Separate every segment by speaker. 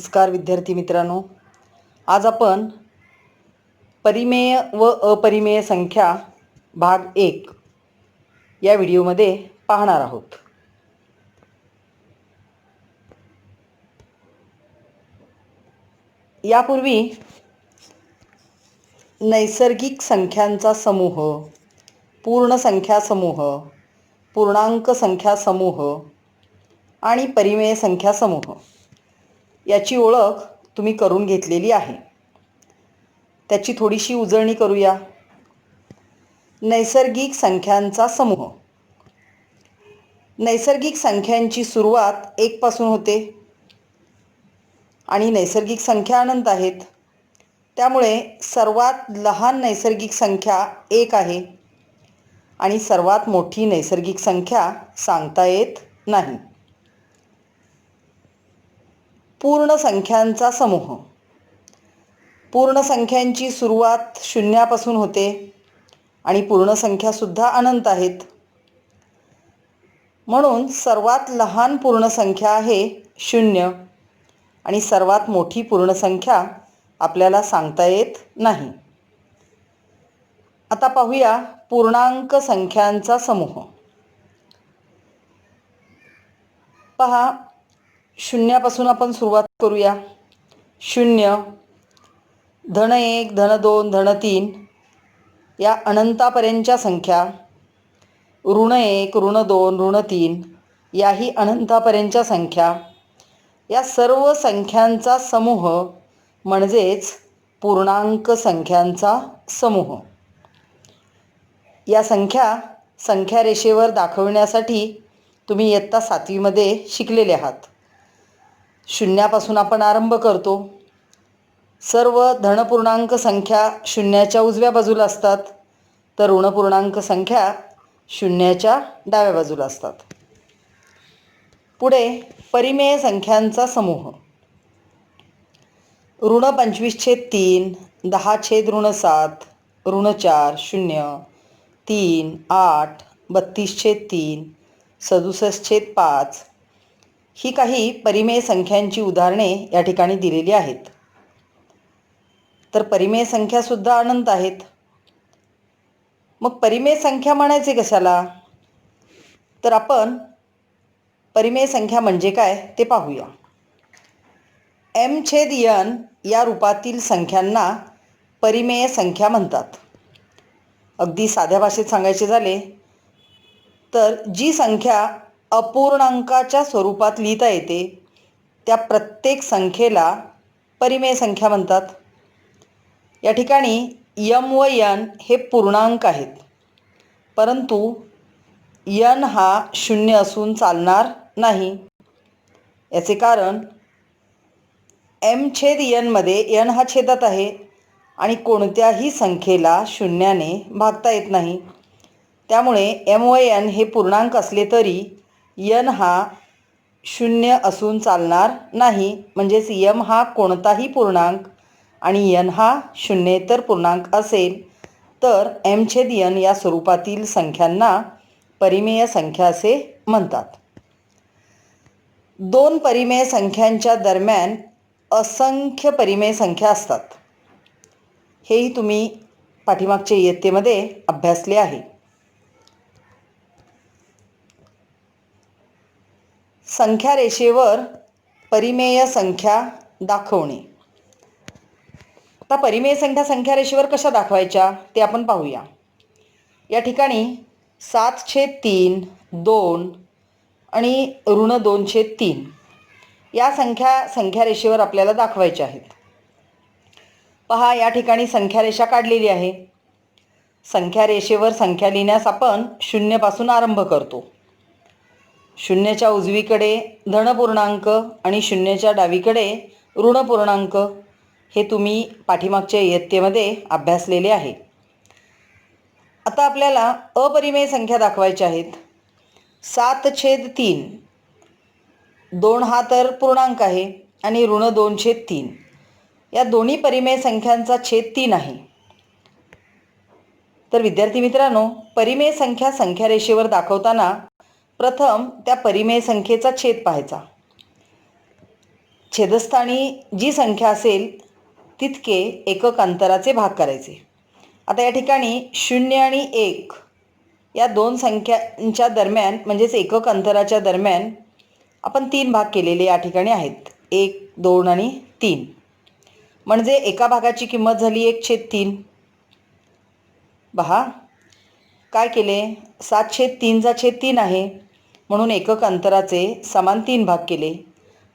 Speaker 1: नमस्कार विद्यार्थी मित्रांनो, आज आपण परिमेय व अपरिमेय संख्या भाग 1 या व्हिडिओमध्ये पाहणार आहोत. यापूर्वी नैसर्गिक संख्यांचा समूह, पूर्ण संख्या समूह, पूर्णांक संख्या समूह आणि परिमेय संख्या समूह याची ओळख तुम्ही करून घेतलेली आहे. त्याची थोडीशी उजळणी करूया. नैसर्गिक संख्यांचा समूह. नैसर्गिक संख्यांची सुरुवात 1 पासून होते आणि नैसर्गिक संख्या अनंत आहेत. त्यामुळे सर्वात लहान नैसर्गिक संख्या 1 आहे आणि सर्वात मोठी नैसर्गिक संख्या सांगता येत नाही. पूर्ण संख्यांचा समूह. पूर्ण संख्यांची सुरुवात 0 पासून होते आणि पूर्ण संख्यासुद्धा अनंत आहेत. म्हणून सर्वात लहान पूर्ण संख्या आहे 0 आणि सर्वात मोठी पूर्ण संख्या आपल्याला सांगता येत नाही. आता पाहूया पूर्णांक संख्यांचा समूह. पहा, 0 पासून आपण सुरुवात करूया. 0, धन 1, धन 2, धन 3 या अनंतापर्यंतच्या संख्या, ऋण 1, ऋण 2, ऋण 3 याही अनंतापर्यंतच्या संख्या, या सर्व संख्यांचा समूह म्हणजेच पूर्णांक संख्यांचा समूह. या संख्या संख्यारेषेवर दाखवण्यासाठी तुम्ही इयत्ता 7वी मध्ये शिकलेले आहात. 0 पासून आपण आरंभ करतो. सर्व धनपूर्णांक संख्या 0च्या उजव्या बाजूला असतात, तर ऋणपूर्णांक संख्या 0च्या डाव्या बाजूला असतात. पुढे परिमेय संख्यांचा समूह. ऋण 25/3, 10/7, ऋण 4, 0, 3, 8, 32/3, 67/5 ही काही परिमेय संख्यांची उदाहरणे या ठिकाणी दिलेली आहेत. तर परिमेय संख्यासुद्धा अनंत आहेत. मग परिमेय संख्या म्हणायचे कशाला? तर आपण परिमेय संख्या म्हणजे काय ते पाहूया. m/n या रूपातील संख्यांना परिमेय संख्या म्हणतात. अगदी साध्या भाषेत सांगायचे झाले तर जी संख्या अपूर्णांकाच्या स्वरूपात लिहिता येते त्या प्रत्येक संख्येला परिमेय संख्या म्हणतात. या ठिकाणी m व n हे पूर्णांक आहेत, परंतु n हा 0 असून चालणार नाही. याचे कारण m/n मध्ये n हा छेदात आहे आणि कोणत्याही संख्येला 0ने भागता येत नाही. त्यामुळे m व n हे पूर्णांक असले तरी n हा 0 असून चालणार नाही. म्हणजेच m हा कोणताही पूर्णांक आणि n हा शून्येतर पूर्णांक असेल तर m/n या स्वरूपातील संख्यांना परिमेय संख्या असे म्हणतात. 2 परिमेय संख्यांच्या दरम्यान असंख्य परिमेय संख्या असतात. हेही तुम्ही पाठीमागच्या इयत्तेमध्ये अभ्यासले आहे. संख्या रेषेवर परिमेय संख्या दाखवणे. आता परिमेय संख्या संख्या रेषेवर कशा दाखवायच्या ते आपण पाहूया. या ठिकाणी 7/3, 2 आणि ऋण 2/3 या संख्या संख्या रेषेवर आपल्याला दाखवायच्या आहेत. पहा, या ठिकाणी संख्या रेषा काढलेली आहे. संख्या रेषेवर संख्या लिहिण्यास आपण 0 पासून आरंभ करतो. 0च्या उजवीकडे धनपूर्णांक आणि 0च्या डावीकडे ऋणपूर्णांक हे तुम्ही पाठीमागच्या इयत्तेमध्ये अभ्यासलेले आहे. आता आपल्याला अपरिमेय संख्या दाखवायच्या आहेत. 7/3, 2 हा तर पूर्णांक आहे आणि ऋण 2/3 या दोन्ही परिमेय संख्यांचा छेद 3 आहे. तर विद्यार्थी मित्रांनो, परिमेय संख्या संख्या रेषेवर दाखवताना प्रथम त्या परिमेय संख्येचा छेद पाहायचा. छेदस्थानी जी संख्या असेल तितके एकक अंतराचे भाग करायचे. आता या ठिकाणी 0 आणि 1 या दोन संख्यांच्या दरम्यान म्हणजेच एकक अंतराच्या दरम्यान आपण 3 भाग केलेले या ठिकाणी आहेत. 1, 2 आणि 3. म्हणजे एका भागाची किंमत झाली 1/3. पहा काय केले, 7/3 आहे म्हणून एकक अंतराचे समान 3 भाग केले.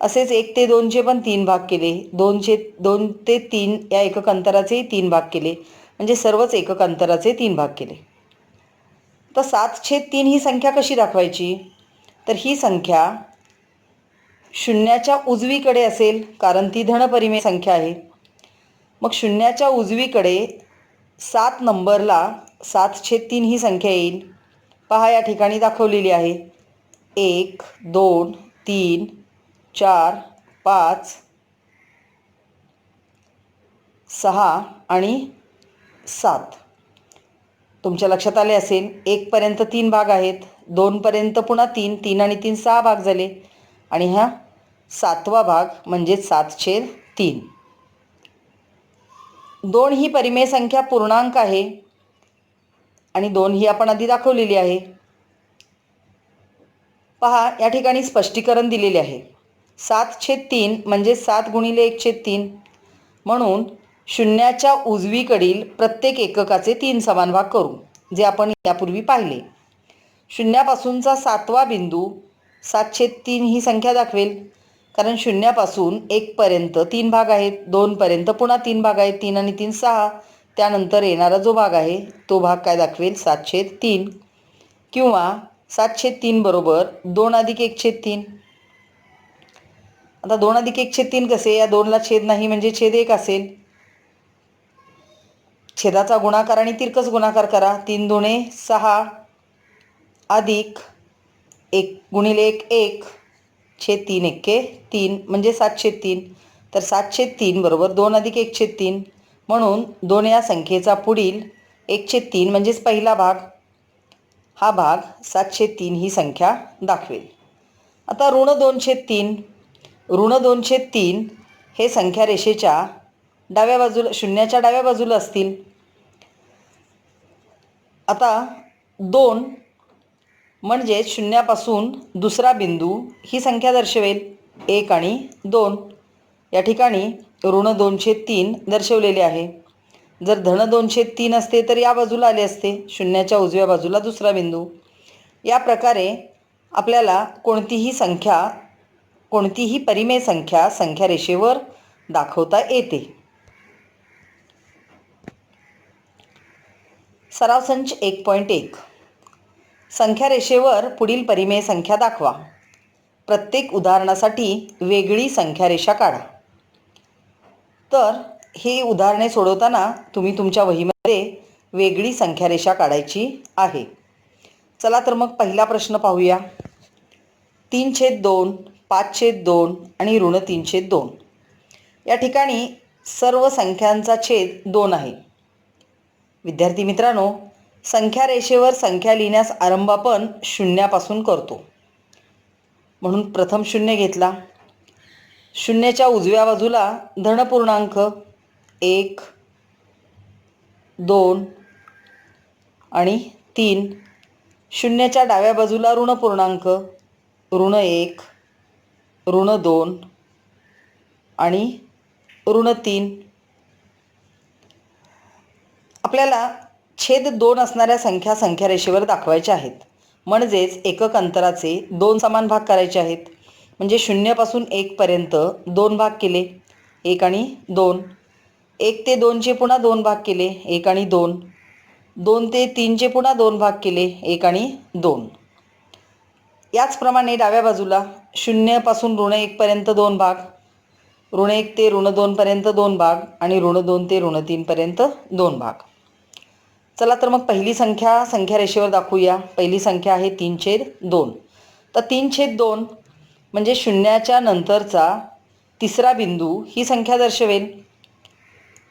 Speaker 1: असेच 1 ते 2चे पण 3 भाग केले. 2 ते 3 या एकक अंतराचे 3 भाग केले. म्हणजे सर्वच एकक अंतराचे 3 भाग केले. तर 7/3 ही संख्या कशी दाखवायची, तर ही संख्या शून्याच्या उजवीकडे असेल कारण ती धनपरिमेय संख्या आहे. मग शून्याच्या उजवीकडे 7 नंबरला 7/3 ही संख्या येईल. पहा या ठिकाणी दाखवलेली आहे. 1, 2, 3, 4, 5, 6 आणि 7. तुमच्या लक्षात आले असेल 1 पर्यंत 3 भाग आहेत, 2 पर्यंत पुन्हा 3, 3 आणि 3 6 भाग झाले आणि हा 7वा भाग म्हणजे 7/3. 2 ही परिमेय संख्या पूर्णांक आहे आणि 2 ही आपण आधी दाखवलेली आहे. पहा या ठिकाणी स्पष्टीकरण दिलेले आहे. 7/3 म्हणजे 7 गुणिले 1/3 म्हणून शून्याच्या उजवीकडील प्रत्येक एककाचे 3 समान भाग करू, जे आपण यापूर्वी पाहिले. शून्यापासूनचा 7वा बिंदू 7/3 ही संख्या दाखवेल कारण शून्यापासून 1 पर्यंत 3 भाग आहेत, 2 पर्यंत पुन्हा 3 भाग आहेत, 3 आणि 3 6. त्यानंतर येणारा जो भाग आहे तो भाग काय दाखवेल 7/3 किंवा 7/3 बरोबर 2 अधिक 1/3. आता 2 अधिक 1/3 कसे, या 2ला छेद नाही म्हणजे छेद 1 असेल. छेदाचा गुणाकार आणि तिरकस गुणाकार करा. 3 दुणे 6 अधिक 1 गुणिले 1 1 छेद 3 एक्के 3 म्हणजे 7/3. तर 7/3 बरोबर 2 अधिक 1/3 म्हणून 2 या संख्येचा पुढील 1/3 म्हणजेच पहिला भाग, हा भाग 7/3 ही संख्या दाखवेल. आता ऋण 2/3. ऋण 2/3 हे संख्या रेषेच्या डाव्या बाजूला शून्याच्या डाव्या बाजूला असतील. आता 2 म्हणजे शून्यापासून दुसरा बिंदू ही संख्या दर्शवेल 1 आणि 2. या ठिकाणी ऋण 2/3 दर्शवलेले आहे. जर धन 2/3 असते तर या बाजूला आले असते, शून्याच्या उजव्या बाजूला दुसरा बिंदू. या प्रकारे आपल्याला कोणतीही परिमेय संख्या संख्या रेषेवर दाखवता येते. सराव संच 1.1. संख्या रेषेवर पुढील परिमेय संख्या दाखवा. प्रत्येक उदाहरणासाठी वेगळी संख्या रेषा काढा. तर ही उदाहरणे सोडवताना तुम्ही तुमच्या वहीमध्ये वेगळी संख्या रेषा काढायची आहे. चला तर मग पहिला प्रश्न पाहूया. 3/2, 5/2 आणि ऋण 3/2. या ठिकाणी सर्व संख्यांचा छेद 2 आहे. विद्यार्थी मित्रांनो, संख्या रेषेवर संख्या लिहिण्यास आरंभ आपण शून्यापासून करतो. म्हणून प्रथम 0 घेतला. शून्याच्या उजव्या बाजूला धनपूर्णांक 1, 2 आणि 3. शून्याच्या डाव्या बाजूला ऋण पूर्णांक ऋण 1, ऋण 2 आणि ऋण 3. आपल्याला छेद 2 असणाऱ्या संख्या संख्या रेषेवर दाखवायच्या आहेत. म्हणजेच एकक अंतराचे 2 समान भाग करायचे आहेत. म्हणजे 0 पासून 1 पर्यंत 2 भाग केले, 1 आणि 2. 1 ते 2चे पुन्हा 2 भाग केले, 1 आणि 2. 2 ते 3चे पुन्हा 2 भाग केले, 1 आणि 2. याचप्रमाणे डाव्या बाजूला 0 पासून ऋण 1 पर्यंत 2 भाग, ऋण 1 ते ऋण 2 पर्यंत 2 भाग आणि ऋण 2 ते ऋण 3 पर्यंत 2 भाग. चला तर मग पहिली संख्या संख्या रेषेवर दाखवूया. पहिली संख्या आहे 3/2. तर 3/2 म्हणजे शून्याच्या नंतरचा तिसरा बिंदू ही संख्या दर्शवेल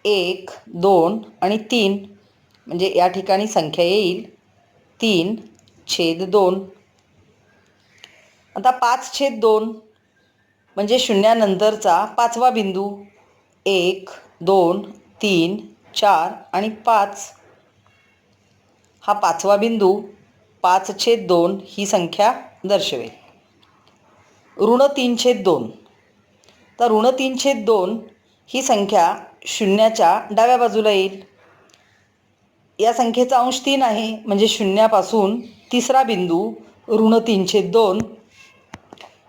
Speaker 1: 1, 2 आणि 3. म्हणजे या ठिकाणी संख्या येईल 3/2. आता 5/2 म्हणजे शून्यानंतरचा पाचवा बिंदू. 1, 2, 3, 4 आणि 5. हा पाचवा बिंदू 5/2 ही संख्या दर्शवेल. ऋण 3/2. तर ऋण 3/2 ही संख्या शून्याच्या डाव्या बाजूला येईल. या संख्येचा अंश 3 आहे, म्हणजे शून्यापासून तिसरा बिंदू ऋण 3/2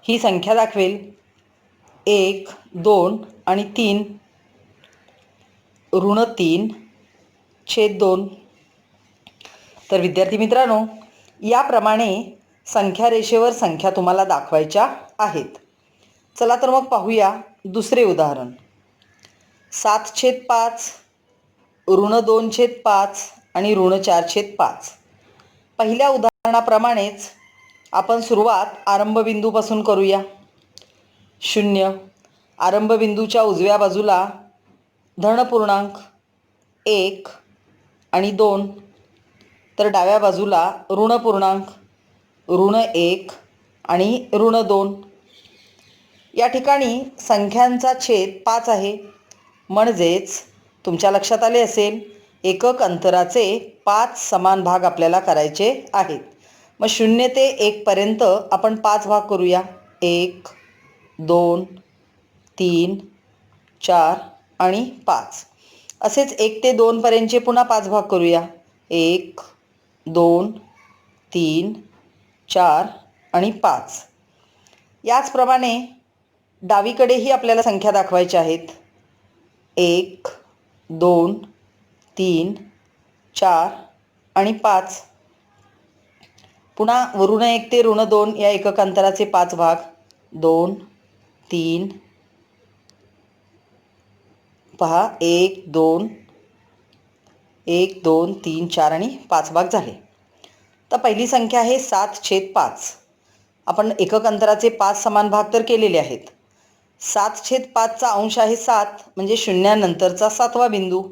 Speaker 1: ही संख्या दाखवेल. 1, 2 आणि 3. ऋण 3/2. तर विद्यार्थी मित्रांनो, याप्रमाणे संख्या रेषेवर संख्या तुम्हाला दाखवायच्या आहेत. चला तर मग पाहूया दुसरे उदाहरण. 7/5, ऋण 2/5 आणि ऋण 4/5. पहिल्या उदाहरणाप्रमाणेच आपण सुरुवात आरंभबिंदूपासून करूया. 0. आरंभबिंदूच्या उजव्या बाजूला धनपूर्णांक 1 आणि 2. तर डाव्या बाजूला ऋण पूर्णांक ऋण 1 आणि ऋण 2. या ठिकाणी संख्यांचा छेद 5 आहे, म्हणजेच तुमच्या लक्षात आले असेल एकक अंतराचे 5 समान भाग आपल्याला करायचे आहेत. मग 0 ते 1 पर्यंत आपण 5 भाग करूया. 1, 2, 3, 4 आणि 5. असेच 1 ते 2 पर्यंतचे पुन्हा 5 भाग करूया. 1, 2, 3, 4 आणि 5. याचप्रमाणे डावीकडेही आपल्याला संख्या दाखवायच्या आहेत. 1, 2, 3, 4 आणि 5. पुन्हा ऋण 1 ते ऋण 2 या एकक अंतराचे 5 भाग. 2, 3, पहा 1, 2, 3, 4 आणि 5 भाग झाले. तर पहिली संख्या आहे 7/5. आपण एकक अंतराचे 5 समान भाग तर केलेले आहेत. 7/5चा अंश आहे 7, म्हणजे शून्यानंतरचा 7वा बिंदू.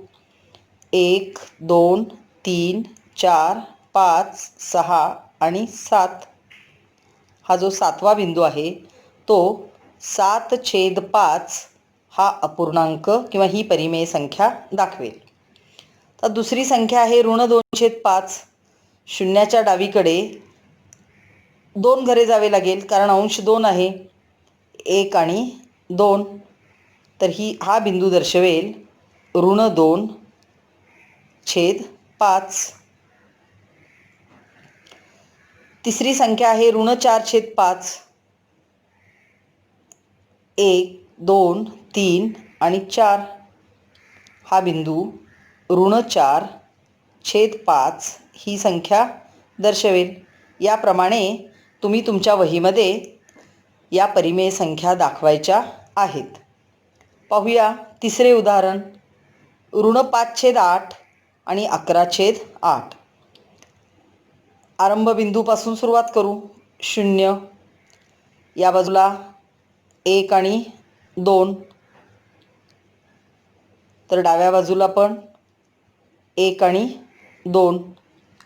Speaker 1: 1, 2, 3, 4, 5, 6 आणि 7. हा जो 7वा बिंदू आहे तो 7/5 हा अपूर्णांक किंवा ही परिमेय संख्या दाखवेल. तर दुसरी संख्या आहे ऋण 2/5. शून्याच्या डावीकडे 2 घरे जावे लागेल, कारण अंश 2 आहे. 1 आणि 2. तर हा बिंदू दर्शवेल ऋण 2/5. तिसरी संख्या आहे ऋण 4/5. 1, 2, 3 आणि 4. हा बिंदू ऋण 4/5 ही संख्या दर्शवेल. याप्रमाणे तुम्ही तुमच्या वहीमध्ये या परिमेय संख्या दाखवायच्या आहेत. पाहूया तिसरे उदाहरण. ऋण 5/8 आणि 11/8. आरंभबिंदूपासून सुरुवात करू. 0. या बाजूला 1 आणि 2. तर डाव्या बाजूला पण 1 आणि 2.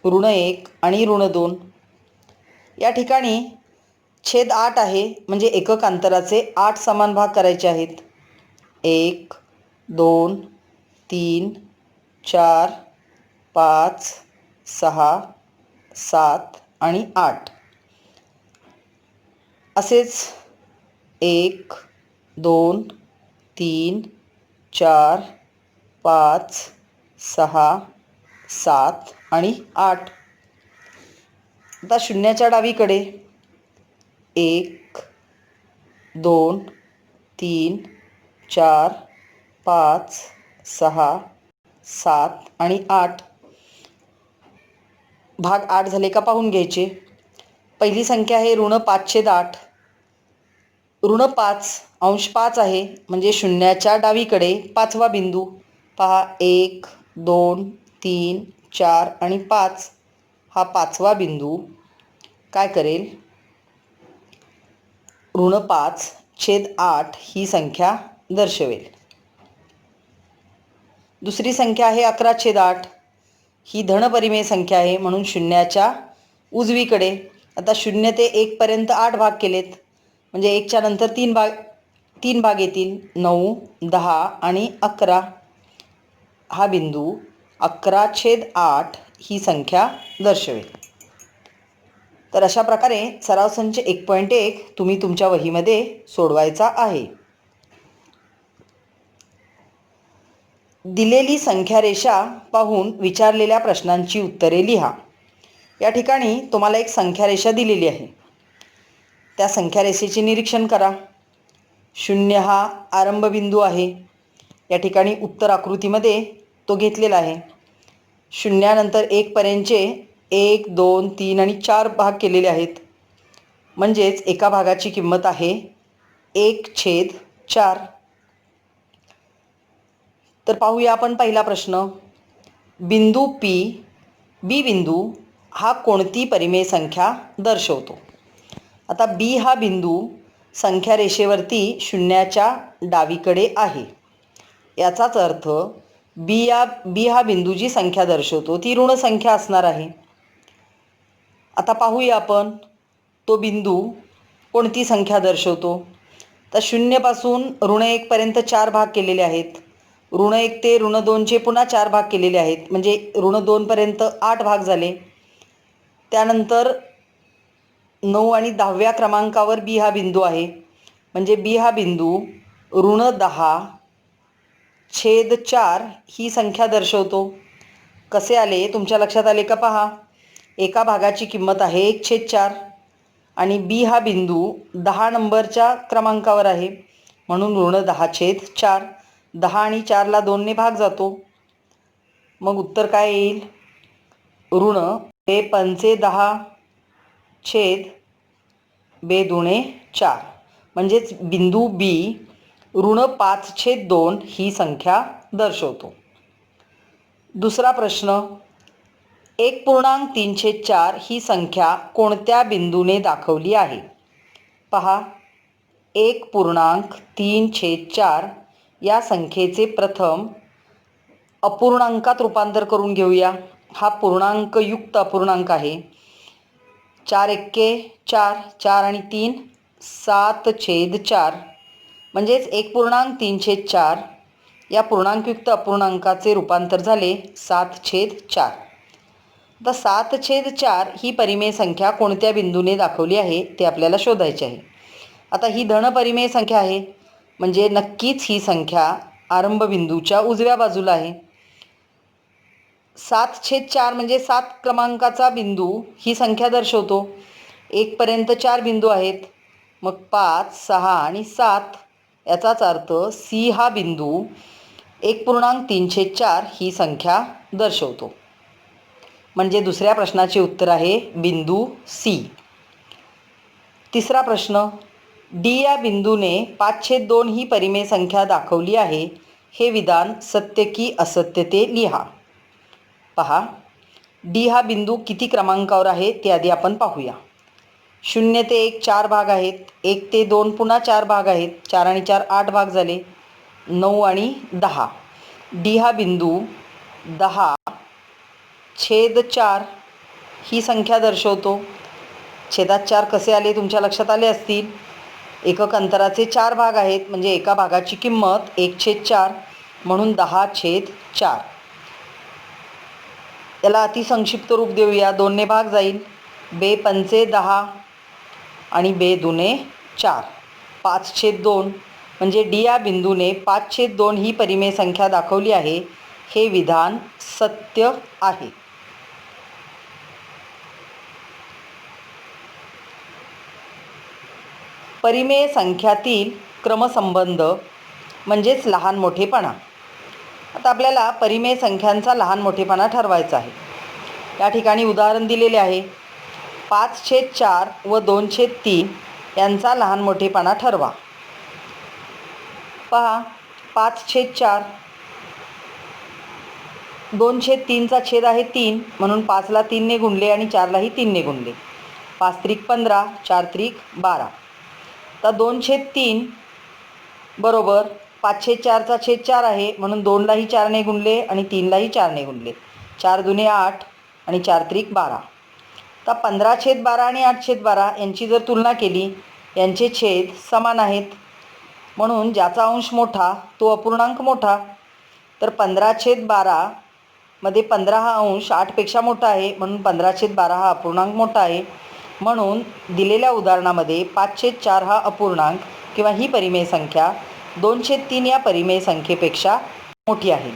Speaker 1: ऋण 1 आणि ऋण 2. या ठिकाणी छेद 8 आहे, म्हणजे एकक अंतराचे 8 समान भाग करायचे आहेत. 1, 2, 3, 4, 5, 6, 7 आणि 8. असेच 1, 2, 3, 4, 5, 6, 7 आणि 8. आता शून्याच्या डावीकडे 1, 2, 3, 4, 5, 6, 7 आणि 8. भाग 8 झाले का पाहून घ्यायचे. पहिली संख्या आहे ऋण 5/8. ऋण 5 अंश 5 आहे, म्हणजे शून्याच्या डावीकडे 5वा बिंदू. पहा 1, 2, 3, 4 आणि 5. हा 5वा बिंदू काय करेल, ऋण 5/8 ही संख्या दर्शवेल. दुसरी संख्या आहे 11/8. ही धनपरिमेय संख्या आहे, म्हणून शून्याच्या उजवीकडे. आता 0 ते 1 पर्यंत 8 भाग केलेत, म्हणजे 1च्या नंतर 3 भाग 3 भाग येतील, 9, 10 आणि 11. हा बिंदू 11/8 ही संख्या दर्शवेल. तर अशा प्रकारे सराव संच 1.1 तुम्ही तुमच्या वहीमध्ये सोडवायचा आहे. दिलेली संख्या रेषा पाहून विचारलेल्या प्रश्नांची उत्तरे लिहा. या ठिकाणी तुम्हाला एक संख्या रेषा दिलेली आहे. त्या संख्या रेषेचे निरीक्षण करा. 0 हा आरंभबिंदू आहे. या ठिकाणी उत्तर आकृतीमध्ये तो घेतलेला आहे. शून्यानंतर 1 पर्यंतचे 1, 2, 3 आणि 4 भाग केलेले आहेत. म्हणजेच एका भागाची किंमत आहे 1/4. तर पाहूया आपण पहिला प्रश्न. बिंदू बी बिंदू हा कोणती परिमेय संख्या दर्शवतो? आता बी हा बिंदू संख्या रेषेवरती शून्याच्या डावीकडे आहे. याचाच अर्थ बी हा बिंदू जी संख्या दर्शवतो ती ऋण संख्या असणार आहे. आता पाहूया आपण तो बिंदू कोणती संख्या दर्शवतो. तर 0 पासून -1 पर्यंत 4 भाग केलेले आहेत. -1 ते -2चे पुन्हा 4 भाग केलेले आहेत. म्हणजे -2 पर्यंत 8 भाग झाले. त्यानंतर 9 आणि 10व्या क्रमांकावर बी हा बिंदू आहे. म्हणजे बी हा बिंदू -10/4 ही संख्या दर्शवतो. कसे आले तुमच्या लक्षात आले का पहा. एका भागाची किंमत आहे 1/4 आणि बी हा बिंदू 10 नंबरच्या क्रमांकावर आहे म्हणून -10/4. 10 आणि 4ला 2ने भाग जातो. मग उत्तर काय येईल? -5/10/4. म्हणजेच बिंदू बी -5/2 ही संख्या दर्शवतो. दुसरा प्रश्न. 1.34 ही संख्या कोणत्या बिंदूने दाखवली आहे? पहा, 1.34 या संख्येचे प्रथम अपूर्णांकात रूपांतर करून घेऊया. हा पूर्णांकयुक्त अपूर्णांक आहे. 4 एक्के 4, 4 आणि 3 7/4. म्हणजेच 1.34 या पूर्णांकयुक्त अपूर्णांकाचे रूपांतर झाले 7/4. आता 7/4 ही परिमेय संख्या कोणत्या बिंदूने दाखवली आहे ते आपल्याला शोधायचे आहे. आता ही धनपरिमेय संख्या आहे म्हणजे नक्कीच ही संख्या आरंभबिंदूच्या उजव्या बाजूला आहे. 7/4 म्हणजे 7 क्रमांकाचा बिंदू ही संख्या दर्शवतो. 1 पर्यंत 4 बिंदू आहेत. मग 5, 6 आणि 7. याचाच अर्थ सी हा बिंदू 1.34 ही संख्या दर्शवतो. म्हणजे दुसऱ्या प्रश्नाचे उत्तर आहे बिंदू सी. तिसरा प्रश्न. डी या बिंदूने 5/2 ही परिमेय संख्या दाखवली आहे. हे विधान सत्य की असत्य ते लिहा. पहा, डी हा बिंदू किती क्रमांकावर आहे ते आधी आपण पाहूया. 0 ते 1 4 भाग आहेत. 1 ते 2 पुन्हा 4 भाग आहेत. 4 आणि 4 8 भाग झाले. 9 आणि 10. डी हा बिंदू 10/4 ही संख्या दर्शवतो. छेदात 4 कसे आले तुमच्या लक्षात आले असतील. एकक अंतराचे 4 भाग आहेत म्हणजे एका भागाची किंमत 1/4 म्हणून 10/4. याला अतिसंक्षिप्त रूप देऊया. 2ने भाग जाईल. 2×5=10 आणि 2×2=4. 5/2 म्हणजे डी या बिंदूने 5/2 ही परिमेय संख्या दाखवली आहे. हे विधान सत्य आहे. परिमेय संख्यातील क्रमसंबंध म्हणजेच लहान मोठेपणा. आता आपल्याला परिमेय संख्यांचा लहान मोठेपणा ठरवायचा आहे. या ठिकाणी उदाहरण दिलेले आहे. 5/4 व 2/3 यांचा लहान मोठेपणा ठरवा. पहा, 5/4 2/3चा छेद आहे 3 म्हणून 5ला 3ने गुणले आणि 4लाही 3ने गुणले. 5×3=15, 4×3=12. तर 2/3 बरोबर 5/4चा छेद 4 आहे म्हणून 2लाही 4ने गुणले आणि 3लाही 4ने गुणले. 4×2=8 आणि 4×3=12. तर 15/12 आणि 8/12 यांची जर तुलना केली यांचे छेद समान आहेत. म्हणून ज्याचा अंश मोठा तो अपूर्णांक मोठा. तर 15/12 मध्ये 15 हा अंश 8पेक्षा मोठा आहे, म्हणून 15/12 हा अपूर्णांक मोठा आहे. म्हणून दिलेल्या उदाहरणामध्ये 5/4 हा अपूर्णांक किंवा ही परिमेय संख्या 2/3 या परिमेय संख्येपेक्षा मोठी आहे.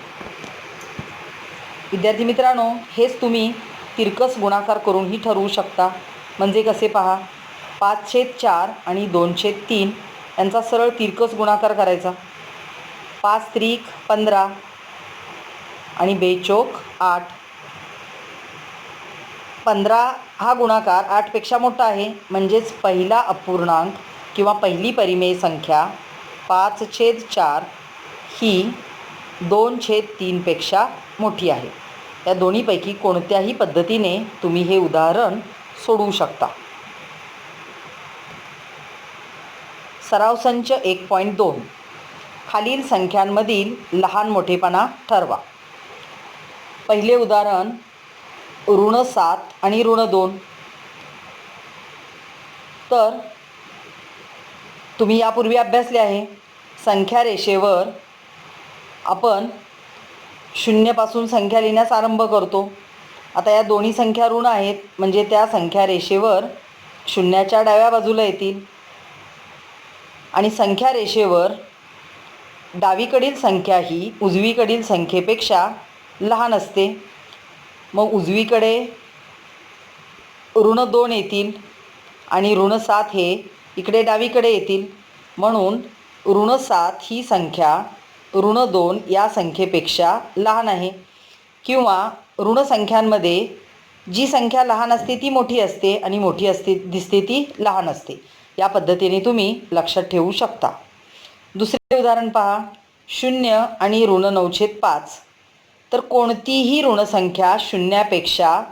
Speaker 1: विद्यार्थी मित्रांनो, हेच तुम्ही तिरकस गुणाकार करूनही ठरवू शकता. म्हणजे कसे पहा, 5/4 आणि 2/3 यांचा सरळ तिरकस गुणाकार करायचा. 5×3=15 आणि 2×4=8. 15 हा गुणाकार 8पेक्षा मोठा आहे, म्हणजेच पहिला अपूर्णांक किंवा पहिली परिमेय संख्या 5/4 ही 2/3पेक्षा मोठी आहे. या दोन्हीपैकी कोणत्याही पद्धतीने तुम्ही हे उदाहरण सोडवू शकता. सराव संच 1.2 खालील संख्यांमधील लहान मोठेपणा ठरवा. पहिले उदाहरण ऋण 7 आणि ऋण 2. तर तुम्ही यापूर्वी अभ्यासले आहे. संख्या रेषेवर आपण शून्यापासून संख्या लिहिण्यास आरंभ करतो. आता या दोन्ही संख्या ऋण आहेत, म्हणजे त्या संख्या रेषेवर शून्याच्या डाव्या बाजूला येतील. आणि संख्या रेषेवर डावीकडील संख्या ही उजवीकडील संख्येपेक्षा लहान असते. मग उजवीकडे ऋण 2 येतील आणि ऋण 7 हे इकडे डावीकडे येतील. म्हणून ऋण 7 ही संख्या ऋण 2 या संख्येपेक्षा लहान आहे. किंवा ऋण संख्यांमध्ये जी संख्या लहान असते ती मोठी असते आणि मोठी दिसते ती लहान असते. या पद्धतीने तुम्ही लक्षात ठेवू शकता. दुसरे उदाहरण पहा, 0 आणि ऋण 9/5. तर कोणतीही ऋणसंख्या शून्यापेक्षा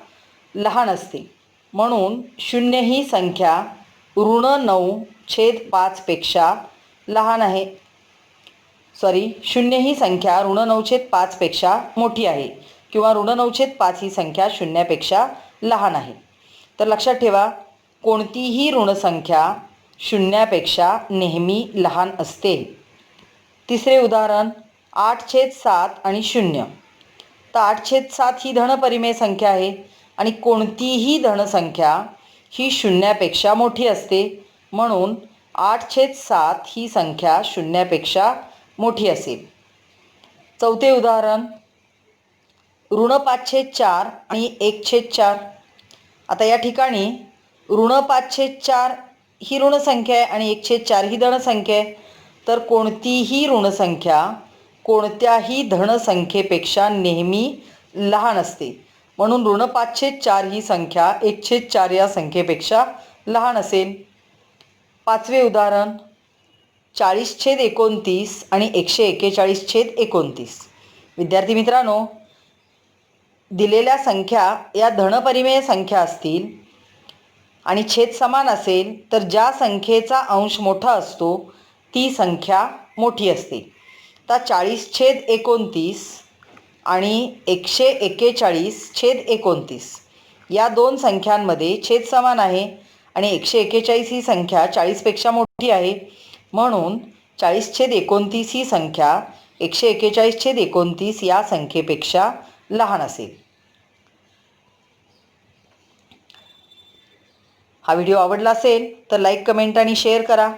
Speaker 1: लहान असते. म्हणून 0 ही संख्या ऋण 9/5पेक्षा लहान आहे. 0 ही संख्या ऋण 9/5पेक्षा मोठी आहे किंवा ऋण 9/5 ही संख्या शून्यापेक्षा लहान आहे. तर लक्षात ठेवा, कोणतीही ऋणसंख्या शून्यापेक्षा नेहमी लहान असते. तिसरे उदाहरण 8/7 आणि 0. तर 8/7 ही धनपरिमेय संख्या आहे आणि कोणतीही धनसंख्या ही शून्यापेक्षा मोठी असते. म्हणून 8/7 ही संख्या शून्यापेक्षा मोठी असेल. चौथे उदाहरण ऋण 5/4 आणि 1/4. आता या ठिकाणी ऋण 5/4 ही ऋणसंख्या आहे आणि 1/4 ही धनसंख्या आहे. तर कोणतीही ऋणसंख्या कोणत्याही धनसंख्येपेक्षा नेहमी लहान असते. म्हणून ऋण 5/4 ही संख्या 1/4 या संख्येपेक्षा लहान असेल. पाचवे उदाहरण 40/29 आणि 141/29. विद्यार्थी मित्रांनो, दिलेल्या संख्या या धनपरिमेय संख्या असतील आणि छेद समान असेल तर ज्या संख्येचा अंश मोठा असतो ती संख्या मोठी असते. तर 40/29 आणि 141/29 या दोन संख्यांमध्ये छेद समान आहे आणि 141 ही संख्या 40पेक्षा मोठी आहे. म्हणून 40/29 ही संख्या 141/29 या संख्येपेक्षा लहान असेल. हा व्हिडिओ आवडला असेल तर लाईक, कमेंट आणि शेअर करा.